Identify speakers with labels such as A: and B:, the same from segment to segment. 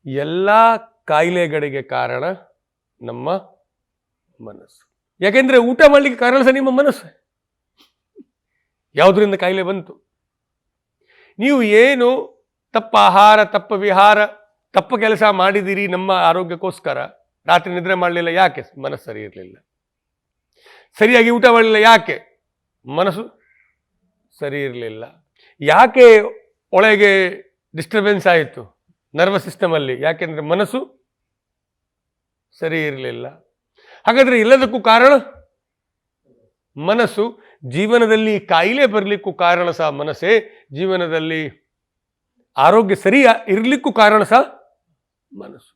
A: ಎಲ್ಲ ಕಾಯಿಲೆಗಳಿಗೆ ಕಾರಣ ನಮ್ಮ ಮನಸ್ಸು. ಯಾಕೆಂದ್ರೆ ಊಟ ಮಾಡಲಿಕ್ಕೆ ಕಾರಣ ಸಹ ನಿಮ್ಮ ಮನಸ್ಸು. ಯಾವುದರಿಂದ ಕಾಯಿಲೆ ಬಂತು? ನೀವು ಏನು ತಪ್ಪ ಆಹಾರ, ತಪ್ಪ ವಿಹಾರ, ತಪ್ಪ ಕೆಲಸ ಮಾಡಿದಿರಿ ನಮ್ಮ ಆರೋಗ್ಯಕ್ಕೋಸ್ಕರ. ರಾತ್ರಿ ನಿದ್ರೆ ಮಾಡಲಿಲ್ಲ, ಯಾಕೆ? ಮನಸ್ಸು ಸರಿ ಇರಲಿಲ್ಲ. ಸರಿಯಾಗಿ ಊಟ ಮಾಡಲಿಲ್ಲ, ಯಾಕೆ? ಮನಸ್ಸು ಸರಿ ಇರಲಿಲ್ಲ. ಯಾಕೆ ಒಳಗೆ ಡಿಸ್ಟರ್ಬೆನ್ಸ್ ಆಯಿತು ನರ್ವಸ್ ಸಿಸ್ಟಮಲ್ಲಿ? ಯಾಕೆಂದರೆ ಮನಸ್ಸು ಸರಿ ಇರಲಿಲ್ಲ. ಹಾಗಾದರೆ ಎಲ್ಲದಕ್ಕೂ ಕಾರಣ ಮನಸ್ಸು. ಜೀವನದಲ್ಲಿ ಕಾಯಿಲೆ ಬರಲಿಕ್ಕೂ ಕಾರಣ ಸಹ ಮನಸ್ಸೇ. ಜೀವನದಲ್ಲಿ ಆರೋಗ್ಯ ಸರಿ ಇರಲಿಕ್ಕೂ ಕಾರಣ ಸಹ ಮನಸ್ಸು.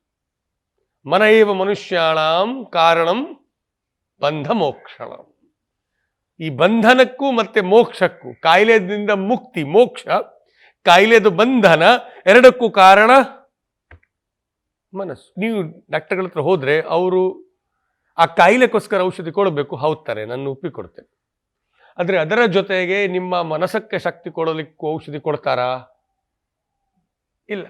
A: ಮನ ಏವ ಮನುಷ್ಯಾಣಂ ಕಾರಣಂ ಬಂಧ ಮೋಕ್ಷಣಂ. ಈ ಬಂಧನಕ್ಕೂ ಮತ್ತೆ ಮೋಕ್ಷಕ್ಕೂ, ಕಾಯಿಲೆದಿಂದ ಮುಕ್ತಿ ಮೋಕ್ಷ, ಕಾಯಿಲೆದು ಬಂಧನ, ಎರಡಕ್ಕೂ ಕಾರಣ ಮನಸ್ಸು. ನೀವು ಡಾಕ್ಟರ್ಗಳ ಹತ್ರ ಹೋದರೆ ಅವರು ಆ ಕಾಯಿಲೆಗೋಸ್ಕರ ಔಷಧಿ ಕೊಡಬೇಕು, ಹೌತಾರೆ, ನಾನು ಒಪ್ಪಿಕೊಡ್ತೇನೆ. ಆದರೆ ಅದರ ಜೊತೆಗೆ ನಿಮ್ಮ ಮನಸ್ಸಕ್ಕೆ ಶಕ್ತಿ ಕೊಡಲಿಕ್ಕೂ ಔಷಧಿ ಕೊಡ್ತಾರಾ? ಇಲ್ಲ.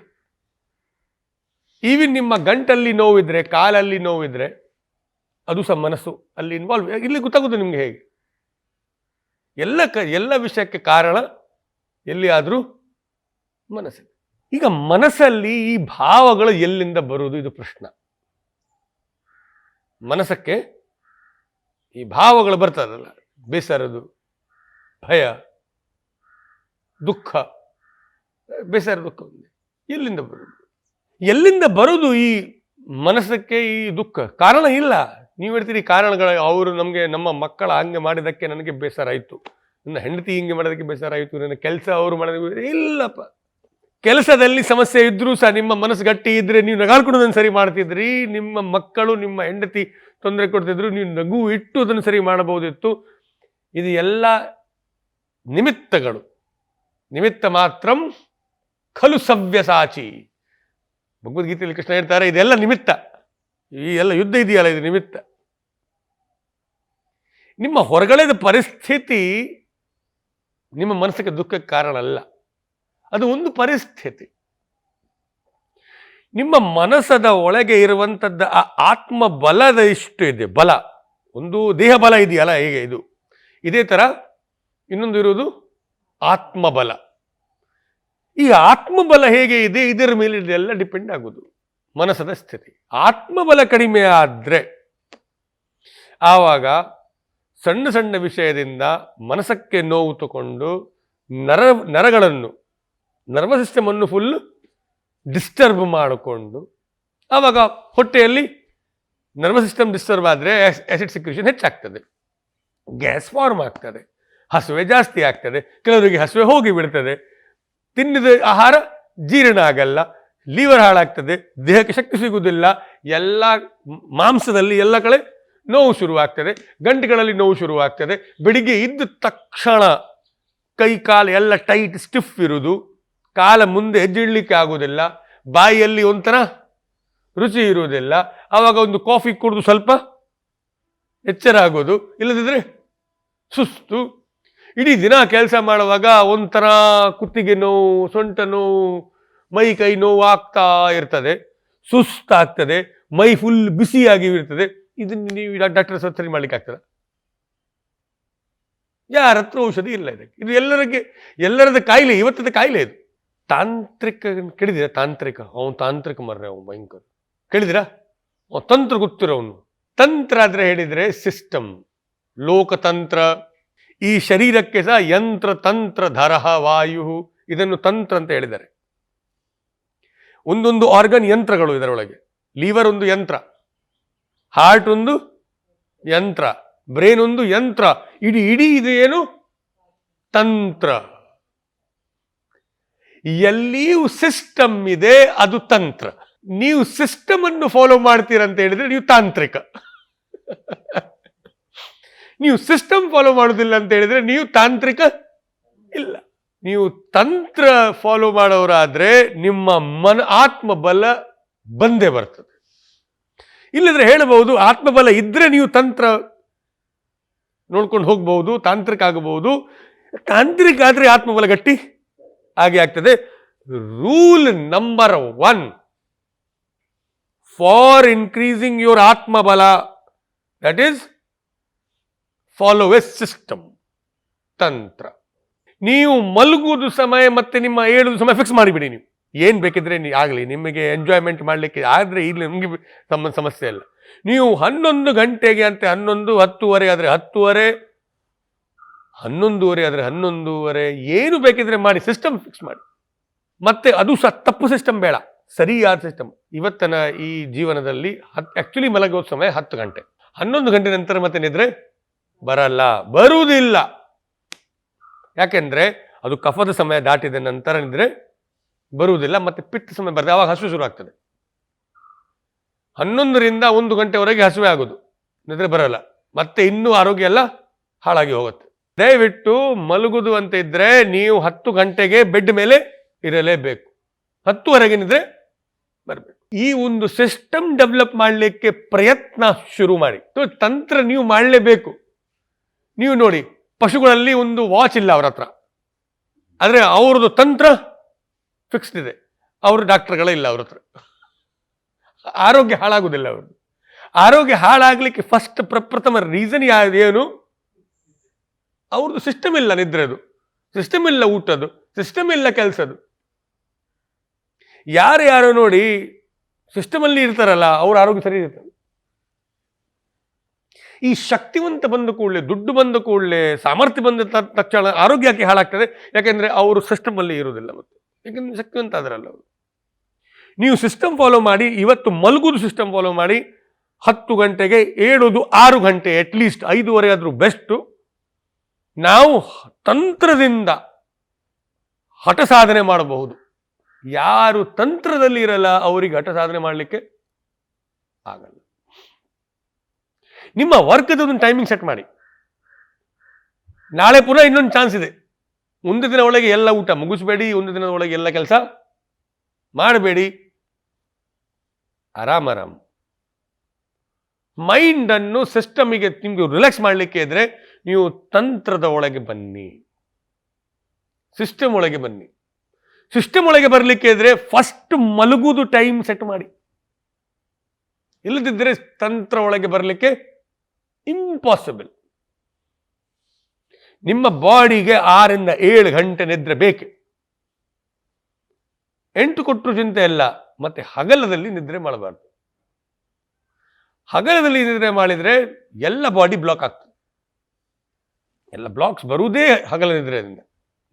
A: ಈವನ್ ನಿಮ್ಮ ಗಂಟಲ್ಲಿ ನೋವಿದ್ರೆ, ಕಾಲಲ್ಲಿ ನೋವಿದ್ರೆ, ಅದು ಸಹ ಮನಸ್ಸು ಅಲ್ಲಿ ಇನ್ವಾಲ್ವ್. ಇಲ್ಲಿ ಗೊತ್ತಾಗೋದು ನಿಮಗೆ ಹೇಗೆ? ಎಲ್ಲ ವಿಷಯಕ್ಕೆ ಕಾರಣ ಎಲ್ಲಿ ಆದರೂ ಮನಸ್ಸು. ಈಗ ಮನಸ್ಸಲ್ಲಿ ಈ ಭಾವಗಳು ಎಲ್ಲಿಂದ ಬರುವುದು? ಇದು ಪ್ರಶ್ನೆ. ಮನಸ್ಸಕ್ಕೆ ಈ ಭಾವಗಳು ಬರ್ತದಲ್ಲ, ಬೇಸರದು, ಭಯ, ದುಃಖ. ಬೇಸರ, ದುಃಖ ಎಲ್ಲಿಂದ ಬರುವುದು? ಎಲ್ಲಿಂದ ಬರುವುದು ಈ ಮನಸ್ಸಕ್ಕೆ ಈ ದುಃಖ? ಕಾರಣ ಇಲ್ಲ. ನೀವು ಹೇಳ್ತೀರಿ ಕಾರಣಗಳು, ಅವರು ನಮಗೆ, ನಮ್ಮ ಮಕ್ಕಳ ಹಂಗೆ ಮಾಡಿದ್ದಕ್ಕೆ ನನಗೆ ಬೇಸರ ಆಯಿತು, ನನ್ನ ಹೆಂಡತಿ ಹಿಂಗೆ ಮಾಡೋದಕ್ಕೆ ಬೇಸರ ಆಯಿತು, ನನ್ನ ಕೆಲಸ ಅವರು ಮಾಡೋದಕ್ಕೆ. ಇಲ್ಲಪ್ಪ, ಕೆಲಸದಲ್ಲಿ ಸಮಸ್ಯೆ ಇದ್ರೂ ಸಹ ನಿಮ್ಮ ಮನಸ್ಸು ಗಟ್ಟಿ ಇದ್ದರೆ ನೀವು ನಗಾಡ್ಕೊಂಡು ಅದನ್ನು ಸರಿ ಮಾಡ್ತಿದ್ರಿ. ನಿಮ್ಮ ಮಕ್ಕಳು, ನಿಮ್ಮ ಹೆಂಡತಿ ತೊಂದರೆ ಕೊಡ್ತಿದ್ರು, ನೀವು ನಗು ಇಟ್ಟು ಅದನ್ನು ಸರಿ ಮಾಡಬಹುದಿತ್ತು. ಇದು ಎಲ್ಲ ನಿಮಿತ್ತಗಳು. ನಿಮಿತ್ತ ಮಾತ್ರಂ ಖಲು ಸವ್ಯಸಾಚಿ. ಭಗವದ್ಗೀತೆಯಲ್ಲಿ ಕೃಷ್ಣ ಹೇಳ್ತಾರೆ, ಇದೆಲ್ಲ ನಿಮಿತ್ತ. ಈ ಎಲ್ಲ ಯುದ್ಧ ಇದೆಯಲ್ಲ, ಇದು ನಿಮಿತ್ತ. ನಿಮ್ಮ ಹೊರಗಡೆದ ಪರಿಸ್ಥಿತಿ ನಿಮ್ಮ ಮನಸ್ಸಿಗೆ ದುಃಖಕ್ಕೆ ಕಾರಣ ಅಲ್ಲ, ಅದು ಒಂದು ಪರಿಸ್ಥಿತಿ. ನಿಮ್ಮ ಮನಸ್ಸದ ಒಳಗೆ ಇರುವಂಥದ್ದು ಆ ಆತ್ಮ ಬಲದ ಇಷ್ಟು ಇದೆ. ಬಲ ಒಂದು ದೇಹ ಬಲ ಇದೆಯಲ್ಲ, ಹೇಗೆ ಇದು ಇದೇ ಥರ ಇನ್ನೊಂದು ಇರುವುದು ಆತ್ಮಬಲ. ಈ ಆತ್ಮಬಲ ಹೇಗೆ ಇದೆ, ಇದರ ಮೇಲೆ ಇದೆಲ್ಲ ಡಿಪೆಂಡ್ ಆಗೋದು ಮನಸ್ಸದ ಸ್ಥಿತಿ. ಆತ್ಮಬಲ ಕಡಿಮೆ ಆದರೆ ಆವಾಗ ಸಣ್ಣ ಸಣ್ಣ ವಿಷಯದಿಂದ ಮನಸ್ಸಕ್ಕೆ ನೋವು ತಗೊಂಡು ನರಗಳನ್ನು, ನರ್ವಸ್ ಸಿಸ್ಟಮನ್ನು ಫುಲ್ ಡಿಸ್ಟರ್ಬ್ ಮಾಡಿಕೊಂಡು, ಆವಾಗ ಹೊಟ್ಟೆಯಲ್ಲಿ ನರ್ವಸ್ ಸಿಸ್ಟಮ್ ಡಿಸ್ಟರ್ಬ್ ಆದರೆ ಆ್ಯಸಿಡ್ ಸಿಕ್ರೇಷನ್ ಹೆಚ್ಚಾಗ್ತದೆ, ಗ್ಯಾಸ್ ಫಾರ್ಮ್ ಆಗ್ತದೆ, ಹಸುವೆ ಜಾಸ್ತಿ ಆಗ್ತದೆ, ಕೆಲವರಿಗೆ ಹಸುವೆ ಹೋಗಿ ಬಿಡ್ತದೆ, ತಿನ್ನಿದ ಆಹಾರ ಜೀರ್ಣ ಆಗಲ್ಲ, ಲಿವರ್ ಹಾಳಾಗ್ತದೆ, ದೇಹಕ್ಕೆ ಶಕ್ತಿ ಸಿಗುವುದಿಲ್ಲ, ಎಲ್ಲ ಮಾಂಸದಲ್ಲಿ ಎಲ್ಲ ಕಡೆ ನೋವು ಶುರುವಾಗ್ತದೆ, ಗಂಟುಗಳಲ್ಲಿ ನೋವು ಶುರುವಾಗ್ತದೆ. ಬೆಳಿಗ್ಗೆ ಇದ್ದ ತಕ್ಷಣ ಕೈ ಕಾಲು ಎಲ್ಲ ಟೈಟ್ ಸ್ಟಿಫ್ ಇರುವುದು, ಕಾಲ ಮುಂದೆ ಹೆಜ್ಜಿಡ್ಲಿಕ್ಕೆ ಆಗೋದಿಲ್ಲ, ಬಾಯಿಯಲ್ಲಿ ಒಂಥರ ರುಚಿ ಇರುವುದಿಲ್ಲ. ಆವಾಗ ಒಂದು ಕಾಫಿ ಕುಡಿದು ಸ್ವಲ್ಪ ಎಚ್ಚರ ಆಗೋದು, ಇಲ್ಲದಿದ್ದರೆ ಸುಸ್ತು. ಇಡೀ ದಿನ ಕೆಲಸ ಮಾಡುವಾಗ ಒಂಥರ ಕುತ್ತಿಗೆ ನೋವು, ಸೊಂಟ ನೋವು, ಮೈ ಕೈ ನೋವು ಆಗ್ತಾ ಇರ್ತದೆ, ಸುಸ್ತಾಗ್ತದೆ, ಮೈ ಫುಲ್ ಬಿಸಿಯಾಗಿ ಇರ್ತದೆ. ಇದನ್ನು ನೀವು ಡಾಕ್ಟರ್ ಸರಿ ಮಾಡ್ಲಿಕ್ಕೆ ಆಗ್ತದೆ? ಯಾರ ಹತ್ರ ಔಷಧಿ ಇಲ್ಲ ಇದಕ್ಕೆ. ಇದು ಎಲ್ಲರದ ಕಾಯಿಲೆ, ಇವತ್ತದ ಕಾಯಿಲೆ ಇದು. ತಾಂತ್ರಿಕ ಕೇಳಿದಿರ? ತಾಂತ್ರಿಕ, ಅವನು ತಾಂತ್ರಿಕ ಮರ್ರೆ, ಅವನು ಭಯಂಕರ. ಕೇಳಿದಿರಾ? ತಂತ್ರ ಗೊತ್ತಿರೋ ಅವನು. ತಂತ್ರ ಆದರೆ ಹೇಳಿದರೆ ಸಿಸ್ಟಮ್, ಲೋಕತಂತ್ರ. ಈ ಶರೀರಕ್ಕೆ ಸಹ ಯಂತ್ರ ತಂತ್ರ ಧರಹ ವಾಯು, ಇದನ್ನು ತಂತ್ರ ಅಂತ ಹೇಳಿದ್ದಾರೆ. ಒಂದೊಂದು ಆರ್ಗನ್ ಯಂತ್ರಗಳು ಇದರೊಳಗೆ. ಲಿವರ್ ಒಂದು ಯಂತ್ರ, ಹಾರ್ಟ್ ಒಂದು ಯಂತ್ರ, ಬ್ರೈನ್ ಒಂದು ಯಂತ್ರ, ಇಡೀ ಇದು ಏನು ತಂತ್ರ. ಎಲ್ಲಿಯೂ ಸಿಸ್ಟಮ್ ಇದೆ, ಅದು ತಂತ್ರ. ನೀವು ಸಿಸ್ಟಮ್ ಅನ್ನು ಫಾಲೋ ಮಾಡ್ತೀರಂತ ಹೇಳಿದ್ರೆ ನೀವು ತಾಂತ್ರಿಕ. ನೀವು ಸಿಸ್ಟಮ್ ಫಾಲೋ ಮಾಡೋದಿಲ್ಲ ಅಂತ ಹೇಳಿದ್ರೆ ನೀವು ತಾಂತ್ರಿಕ ಇಲ್ಲ. ನೀವು ತಂತ್ರ ಫಾಲೋ ಮಾಡೋರಾದ್ರೆ ನಿಮ್ಮ ಆತ್ಮಬಲ ಬಂದೇ ಬರ್ತದೆ. ಇಲ್ಲದ್ರೆ ಹೇಳಬಹುದು ಆತ್ಮಬಲ ಇದ್ರೆ ನೀವು ತಂತ್ರ ನೋಡ್ಕೊಂಡು ಹೋಗ್ಬಹುದು, ತಾಂತ್ರಿಕ ಆಗಬಹುದು. ತಾಂತ್ರಿಕ ಆದ್ರೆ ಆತ್ಮಬಲ ಗಟ್ಟಿ ಹಾಗೆ ಆಗ್ತದೆ. Rule number 1, for increasing your ಆತ್ಮಬಲ, that is follow a system, ತಂತ್ರ. ನೀವು ಮಲಗುವುದು ಸಮಯ ಮತ್ತೆ ನಿಮ್ಮ ಏಳುವುದು ಸಮಯ ಫಿಕ್ಸ್ ಮಾಡಿಬಿಡಿ. ನೀವು ಏನು ಬೇಕಿದ್ರೆ ಆಗಲಿ, ನಿಮಗೆ ಎಂಜಾಯ್ಮೆಂಟ್ ಮಾಡಲಿಕ್ಕೆ ಆದರೆ ಇಲ್ಲಿ ನಿಮಗೆ ಸಮಸ್ಯೆ ಇಲ್ಲ. ನೀವು 11 ಗಂಟೆಗೆ ಅಂತ 11, 10:30 ಆದರೆ 10:30, 11:30 ಆದರೆ 11:30, ಏನು ಬೇಕಿದ್ರೆ ಮಾಡಿ, ಸಿಸ್ಟಮ್ ಫಿಕ್ಸ್ ಮಾಡಿ. ಮತ್ತೆ ಅದು ತಪ್ಪು ಸಿಸ್ಟಮ್ ಬೇಡ, ಸರಿಯಾದ ಸಿಸ್ಟಮ್. ಇವತ್ತಿನ ಈ ಜೀವನದಲ್ಲಿ ಆ್ಯಕ್ಚುಲಿ ಮಲಗುವ ಸಮಯ 10 ಗಂಟೆ. 11 ಗಂಟೆ ನಂತರ ಮತ್ತೆ ನಿದ್ರೆ ಬರುವುದಿಲ್ಲ. ಯಾಕೆಂದ್ರೆ ಅದು ಕಫದ ಸಮಯ ದಾಟಿದ ನಂತರ ನಿದ್ರೆ ಬರುವುದಿಲ್ಲ, ಮತ್ತೆ ಪಿತ್ತ ಸಮಯ ಬರ್ತದೆ, ಆವಾಗ ಹಸಿವು ಶುರು ಆಗ್ತದೆ. 11ರಿಂದ 1 ಗಂಟೆವರೆಗೆ ಹಸಿವೆ ಆಗೋದು, ನಿದ್ರೆ ಬರಲ್ಲ, ಮತ್ತೆ ಇನ್ನೂ ಆರೋಗ್ಯ ಎಲ್ಲ ಹಾಳಾಗಿ ಹೋಗುತ್ತೆ. ದಯವಿಟ್ಟು ಮಲಗುದು ಅಂತ ಇದ್ರೆ ನೀವು 10 ಗಂಟೆಗೆ ಬೆಡ್ ಮೇಲೆ ಇರಲೇಬೇಕು, 10:30 ನಿದ್ರೆ ಬರಬೇಕು. ಈ ಒಂದು ಸಿಸ್ಟಮ್ ಡೆವಲಪ್ ಮಾಡಲಿಕ್ಕೆ ಪ್ರಯತ್ನ ಶುರು ಮಾಡಿ. ತಂತ್ರ ನೀವು ಮಾಡಲೇಬೇಕು. ನೀವು ನೋಡಿ, ಪಶುಗಳಲ್ಲಿ ಒಂದು ವಾಚ್ ಇಲ್ಲ ಅವ್ರ ಹತ್ರ, ಆದರೆ ಅವ್ರದ್ದು ತಂತ್ರ ಫಿಕ್ಸ್ಡ್ ಇದೆ. ಅವರು ಡಾಕ್ಟರ್ಗಳೇ ಇಲ್ಲ ಅವ್ರ ಹತ್ರ, ಆರೋಗ್ಯ ಹಾಳಾಗುವುದಿಲ್ಲ. ಅವ್ರದ್ದು ಆರೋಗ್ಯ ಹಾಳಾಗಲಿಕ್ಕೆ ಫಸ್ಟ್ ಪ್ರಪ್ರಥಮ ರೀಸನ್ ಏನು? ಅವ್ರದ್ದು ಸಿಸ್ಟಮ್ ಇಲ್ಲ, ನಿದ್ರೆದು ಸಿಸ್ಟಮ್ ಇಲ್ಲ, ಊಟದ್ದು ಸಿಸ್ಟಮ್ ಇಲ್ಲ, ಕೆಲಸದ್ದು. ಯಾರು ನೋಡಿ ಸಿಸ್ಟಮಲ್ಲಿ ಇರ್ತಾರಲ್ಲ, ಅವ್ರ ಆರೋಗ್ಯ ಸರಿ ಇರ್ತದೆ. ಈ ಶಕ್ತಿವಂತ ಬಂದ ಕೂಡಲೇ, ದುಡ್ಡು ಬಂದ ಕೂಡಲೇ, ಸಾಮರ್ಥ್ಯ ಬಂದ ತಕ್ಷಣ ಆರೋಗ್ಯ ಯಾಕೆ ಹಾಳಾಗ್ತದೆ? ಯಾಕೆಂದ್ರೆ ಅವರು ಸಿಸ್ಟಮಲ್ಲಿ ಇರುವುದಿಲ್ಲ. ಮತ್ತೆ ಯಾಕೆಂದ್ರೆ ಶಕ್ತಿವಂತ ಆದ್ರಲ್ಲ ಅವರು. ನೀವು ಸಿಸ್ಟಮ್ ಫಾಲೋ ಮಾಡಿ, ಇವತ್ತು ಮಲಗುದು ಸಿಸ್ಟಮ್ ಫಾಲೋ ಮಾಡಿ, 10 ಗಂಟೆಗೆ ಏಳೋದು 6 ಗಂಟೆ, ಅಟ್ಲೀಸ್ಟ್ 5:30 ಆದ್ರೂ ಬೆಸ್ಟು. ನಾವು ತಂತ್ರದಿಂದ ಹಠ ಸಾಧನೆ ಮಾಡಬಹುದು. ಯಾರು ತಂತ್ರದಲ್ಲಿ ಇರಲ್ಲ ಅವರಿಗೆ ಹಠ ಸಾಧನೆ ಮಾಡಲಿಕ್ಕೆ ಆಗಲ್ಲ. ನಿಮ್ಮ ವರ್ಕ್ದು ಒಂದು ಟೈಮಿಂಗ್ ಸೆಟ್ ಮಾಡಿ. ನಾಳೆ ಪುನಃ ಇನ್ನೊಂದು ಚಾನ್ಸ್ ಇದೆ. ಒಂದು ದಿನ ಒಳಗೆ ಎಲ್ಲ ಊಟ ಮುಗಿಸ್ಬೇಡಿ, ಒಂದು ದಿನದ ಒಳಗೆ ಎಲ್ಲ ಕೆಲಸ ಮಾಡಬೇಡಿ. ಆರಾಮ್ ಮೈಂಡ್ ಅನ್ನು ಸಿಸ್ಟಮಿಗೆ ನಿಮ್ಗೆ ರಿಲ್ಯಾಕ್ಸ್ ಮಾಡಲಿಕ್ಕೆ ಇದ್ರೆ ನೀವು ತಂತ್ರದ ಒಳಗೆ ಬನ್ನಿ, ಸಿಸ್ಟಮ್ ಒಳಗೆ ಬನ್ನಿ. ಸಿಸ್ಟಮ್ ಒಳಗೆ ಬರಲಿಕ್ಕೆ ಇದ್ರೆ ಫಸ್ಟ್ ಮಲಗುವುದು ಟೈಮ್ ಸೆಟ್ ಮಾಡಿ. ಇಲ್ಲದಿದ್ದರೆ ತಂತ್ರ ಒಳಗೆ ಬರಲಿಕ್ಕೆ ಇಂಪಾಸಿಬಲ್. ನಿಮ್ಮ ಬಾಡಿಗೆ 6ರಿಂದ 7 ಗಂಟೆ ನಿದ್ರೆ ಬೇಕು. 8 ಕೊಟ್ಟರು ಚಿಂತೆ ಇಲ್ಲ. ಮತ್ತೆ ಹಗಲದಲ್ಲಿ ನಿದ್ರೆ ಮಾಡಬಾರ್ದು. ಹಗಲದಲ್ಲಿ ನಿದ್ರೆ ಮಾಡಿದ್ರೆ ಎಲ್ಲ ಬಾಡಿ ಬ್ಲಾಕ್ ಆಗ್ತದೆ. ಎಲ್ಲ ಬ್ಲಾಕ್ಸ್ ಬರುವುದೇ ಹಗಲ ನಿದ್ರೆಯಿಂದ.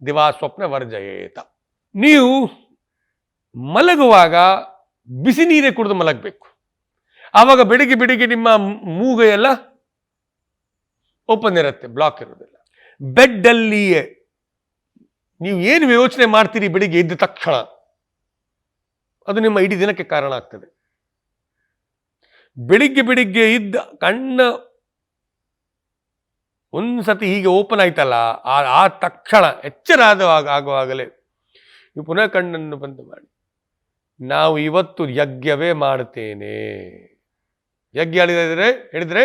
A: ದಿವಾ ಸ್ವಪ್ನ ವರ್ಜಯೇತ. ನೀವು ಮಲಗುವಾಗ ಬಿಸಿ ನೀರೇ ಕುಡಿದು ಮಲಗಬೇಕು. ಆವಾಗ ಬೆಳಿಗ್ಗೆ ನಿಮ್ಮ ಮೂಗು ಎಲ್ಲ ಓಪನ್ ಇರುತ್ತೆ, ಬ್ಲಾಕ್ ಇರೋದಿಲ್ಲ. ಬೆಡ್ ಅಲ್ಲಿಯೇ ನೀವು ಏನು ಯೋಚನೆ ಮಾಡ್ತೀರಿ ಬೆಳಿಗ್ಗೆ ಎದ್ದ ತಕ್ಷಣ, ಅದು ನಿಮ್ಮ ಇಡೀ ದಿನಕ್ಕೆ ಕಾರಣ ಆಗ್ತದೆ. ಬೆಳಿಗ್ಗೆ ಇದ್ದ ಕಣ್ಣ ಒಂದ್ಸತಿ ಹೀಗೆ ಓಪನ್ ಆಯ್ತಲ್ಲ, ಆ ತಕ್ಷಣ ಎಚ್ಚರ ಆಗುವಾಗಲೇ ನೀವು ಪುನಃ ಕಣ್ಣನ್ನು ಬಂದ್ ಮಾಡಿ, ನಾವು ಇವತ್ತು ಯಜ್ಞವೇ ಮಾಡ್ತೇನೆ. ಯಜ್ಞ ಹೇಳಿದ್ರೆ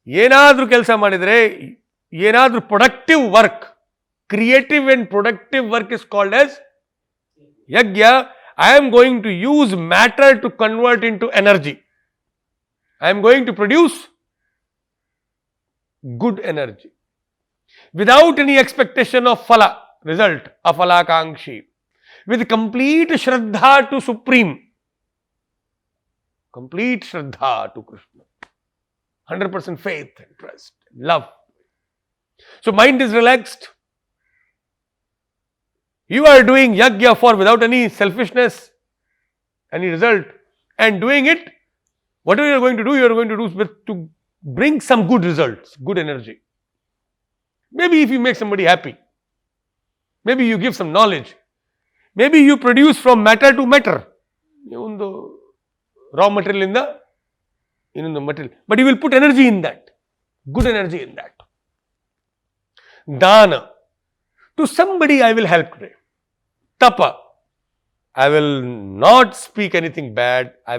A: ಏನಾದ್ರೂ ಕೆಲಸ ಮಾಡಿದ್ರೆ, ಏನಾದ್ರೂ productive work, creative and productive work is called as ಯಜ್ಞ. I am going to use matter to convert into energy. I am going to produce good energy without any expectation of phala, result, afalakankshi, with complete shraddha to Supreme, complete shraddha to Krishna, 100% faith and trust, love. So mind is relaxed. You are doing yajna for without any selfishness, any result, and doing it, whatever you are going to do, you are going to do to bring some good results, good energy. Maybe if you make somebody happy, maybe you give some knowledge, maybe you produce from matter to matter, ಒಂದು raw material in the ಇನ್ನೊಂದು material, but you will put energy in that, good energy in that. Dana, to somebody I will help today. Tapa, I will not speak anything bad. I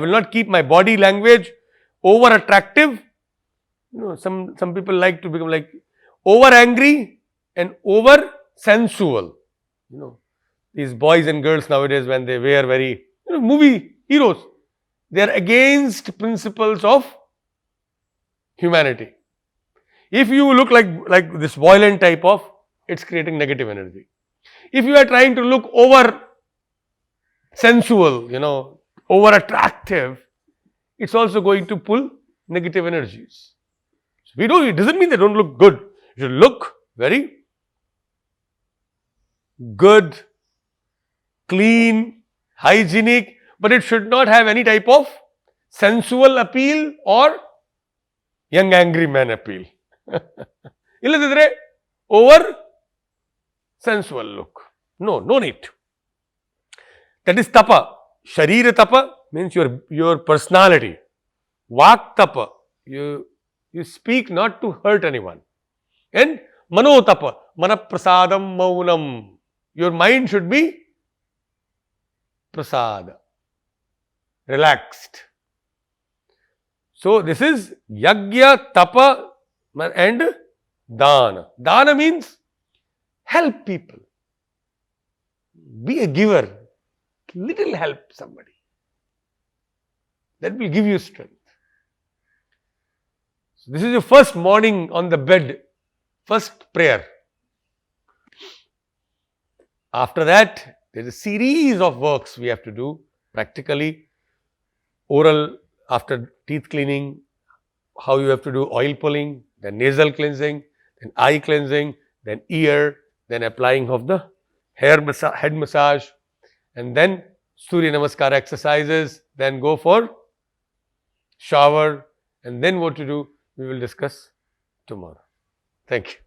A: will not keep my body language over attractive. Some people like to become like over angry and over sensual. These boys and girls nowadays, when they wear very movie heroes. They are against principles of humanity. If you look like this violent type of, it's creating negative energy. If you are trying to look over sensual, over attractive, it's also going to pull negative energies. So it doesn't mean they don't look good. You should look very good, clean, hygienic, but it should not have any type of sensual appeal or young angry man appeal. Illadidre over sensual look. No need. That is tapa. Sharira tapa means your personality. Vak tapa, you speak not to hurt anyone. And mano tapa, mana prasadam maunam. Your mind should be prasada, relaxed. So this is yagya, tapa and dana. Dana means help people. Be a giver. Little help somebody. That will give you strength. So this is your first morning on the bed, first prayer. After that, there is a series of works we have to do practically. Oral, after teeth cleaning, how you have to do oil pulling, then nasal cleansing, then eye cleansing, then ear, then applying of the head massage, and then Surya Namaskar exercises, then go for shower, and then what to do, we will discuss tomorrow. Thank you.